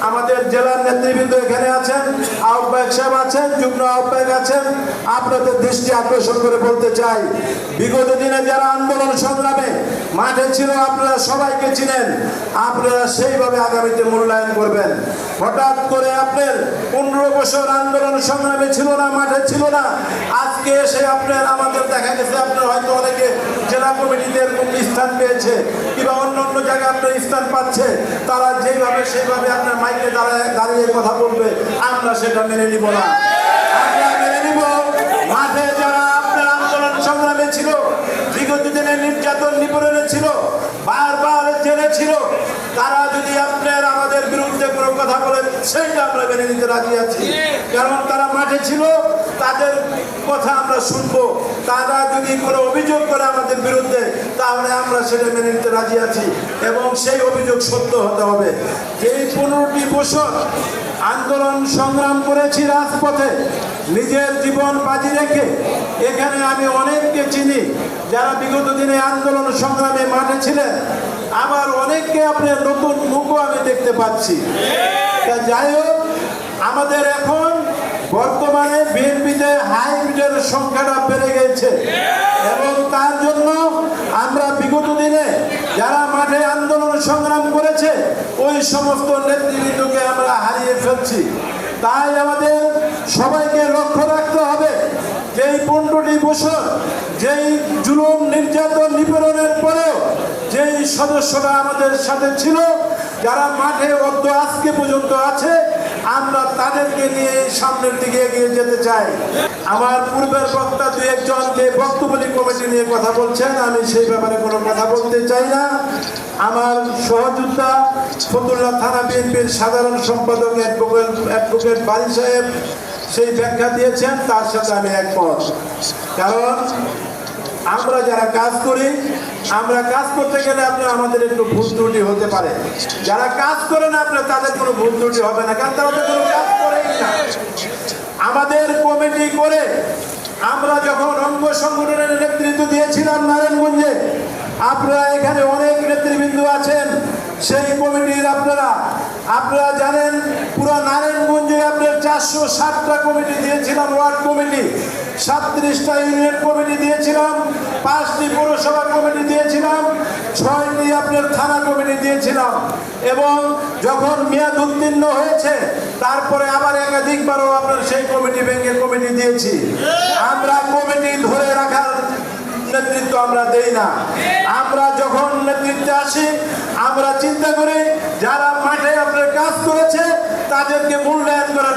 আমাদের জেলার নেতৃবৃন্দ এখানে আছেন, আহ্বায়ক সাহেব আছেন, যুগ্ম আহ্বায়ক আছেন, আপনাদের দৃষ্টি আকর্ষণ করে বলতে চাই, বিগত দিনে যারা আন্দোলন সংগ্রামে মাঠে ছিল আপনারা সবাইকে চিনেন, আপনারা সেইভাবে আগামীতে মূল্যায়ন করবেন। হঠাৎ করে আপনার 15 বছর আন্দোলন সংগ্রামে ছিল না, মাঠে ছিল না, আজকে এসে আপনার আমাদের দেখা গেছে আপনার হয়তো অনেকে জেলা কমিটিতে এরকম স্থান পেয়েছে কিংবা অন্য অন্য জায়গায় আপনার স্থান পাচ্ছে, তারা যেভাবে সেইভাবে আপনার মাইকে দাঁড়িয়ে কথা বলবে, আমরা সেটা মেনে নিব না। আমরা মেনে নিব মাঠে যারা আপনার আন্দোলন সংগ্রামে ছিল, বিগত দিনে নির্যাতন নিপীড়নে ছিল, বারবার জেলে ছিল, তারা যদি আপনার আমাদের বিরুদ্ধে কোনো কথা বলে সেইটা আমরা মেনে নিতে রাজি আছি, কারণ তারা মাঠে ছিল, তাদের কথা আমরা শুনবো। তারা যদি কোনো অভিযোগ করে আমাদের বিরুদ্ধে, তাহলে আমরা সেটা মেনে নিতে রাজি আছি এবং সেই অভিযোগ সত্য হতে হবে। এই 15টি বছর আন্দোলন সংগ্রাম করেছি রাজপথে, নিজের জীবন বাজি রেখে। এখানে আমি অনেককে চিনি যারা বিগত দিনে আন্দোলন সংগ্রামে মাঠে ছিলেন, আবার অনেককে আপনার নতুন মুখও আমি দেখতে পাচ্ছি। যাই হোক, আমাদের এখন বর্তমানে বিএনপিতে হাইব্রিডের সংখ্যাটা বেড়ে গেছে এবং তার জন্য আমরা বিগত দিনে যারা মাঠে আন্দোলন সংগ্রাম করেছে ওই সমস্ত নেতৃবৃন্দকে আমরা হারিয়ে ফেলছি। তাই আমাদের সবাইকে লক্ষ্য রাখতে হবে যেই 15টি বছর যেই জুলুম নির্যাতন নিপীড়নের পরেও যেই সদস্যরা আমাদের সাথে ছিল, যারা মাঠে অদ্য আজকে পর্যন্ত আছে, আমরা তাদেরকে নিয়ে সামনের দিকে এগিয়ে যেতে চাই। আমার পূর্বের বক্তা দু একজনকে বক্তব্যী কমিটি নিয়ে কথা বলছেন, আমি সেই ব্যাপারে কোনো কথা বলতে চাই না। আমার সহযোদ্ধা ফতুল্লাহ থানা বিএনপির সাধারণ সম্পাদক অ্যাডভোকেট বারী সাহেব সেই ব্যাখ্যা দিয়েছেন, তার সাথে আমি একমত। কারণ আমরা যারা কাজ করি, আমরা কাজ করতে গেলে আপনার আমাদের একটু ভুল ত্রুটি হতে পারে। যারা কাজ করে না আপনার তাদের কোনো ভুল ত্রুটি হবে না, কারণ তারা তো কোনো কাজ করেই না। আমাদের কমিটি করে আমরা যখন অঙ্গ সংগঠনের নেতৃত্ব দিয়েছিলাম নারায়ণগঞ্জে, আপনারা এখানে অনেক নেতৃবৃন্দ আছেন সেই কমিটির, আপনারা জানেন পুরো নারায়ণগঞ্জে আপনার 460টা কমিটি দিয়েছিলাম, ওয়ার্ড কমিটি 37টা ইউনিয়ন কমিটি দিয়েছিলাম, 5টি পৌরসভা কমিটি দিয়েছিলাম, 6টি আপনার থানা কমিটি দিয়েছিলাম এবং যখন মেয়াদ উত্তীর্ণ হয়েছে তারপরে আবার একাধিকবারও আপনার সেই কমিটি ভেঙে কমিটি দিয়েছি। আমরা কমিটি ধরে রাখার নেতৃত্ব আমরা দেই না। আমরা যখন নেতৃত্বে আসি আমরা চিন্তা করি যারা মাঠে আপনার কাজ করেছে তাদেরকে মূল্যায়ন করার